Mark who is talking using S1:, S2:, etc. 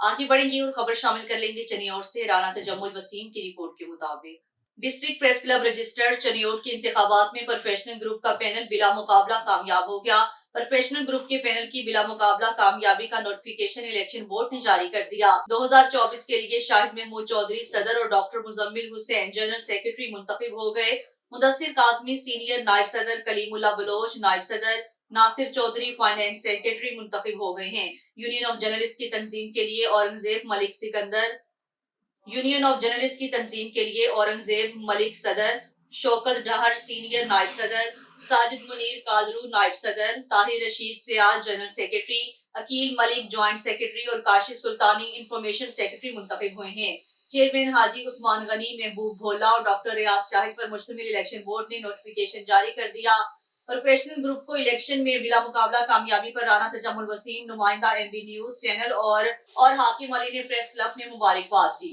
S1: आगे बढ़ेंगे और खबर शामिल कर लेंगे चनियोट से। राना तजम्मुल वसीम की रिपोर्ट के मुताबिक district press club registered Chiniot के इंतखाबात में प्रोफेशनल ग्रुप का पैनल बिला मुकाबला कामयाब हो गया। प्रोफेशनल ग्रुप के पैनल की बिला मुकाबला कामयाबी का नोटिफिकेशन इलेक्शन बोर्ड ने जारी कर दिया। 2024 के लिए शाहिद महमूद चौधरी सदर और doctor Muzammil Hussain general secretary मुंतखब हो गए। मुदस्सिर कासमी सीनियर नायब सदर, कलीमुल्ला बलोच नायब सदर, नासिर चौधरी फाइनेंस सेक्रेटरी मुंतखब हो गए हैं। यूनियन ऑफ जर्नलिस्ट की तंजीम के लिए Aurangzeb Malik Sikandar, union of journalist की तंजीम के लिए औरंगजेब मलिक सदर, शौकत डहर सीनियर नायब सदर, साजिद मुनीर कादरू नायब सदर, ताहिर रशीद सियाज general secretary, Aqeel Malik joint secretary और काशिफ सुल्तानी इंफॉर्मेशन सेक्रेटरी मुंतखब हुए हैं। चेयरमैन हाजी उस्मान गनी, महबूब भोला और डॉक्टर रियाज शाहिद पर मुश्तमिल इलेक्शन बोर्ड ने नोटिफिकेशन जारी कर दिया। प्रोफेशनल ग्रुप को इलेक्शन में बिला मुकाबला कामयाबी पर राना तजम्मुल वसीम, नुमाइंदा एमबी न्यूज चैनल और हाकिम अली ने प्रेस क्लब में मुबारकबाद दी।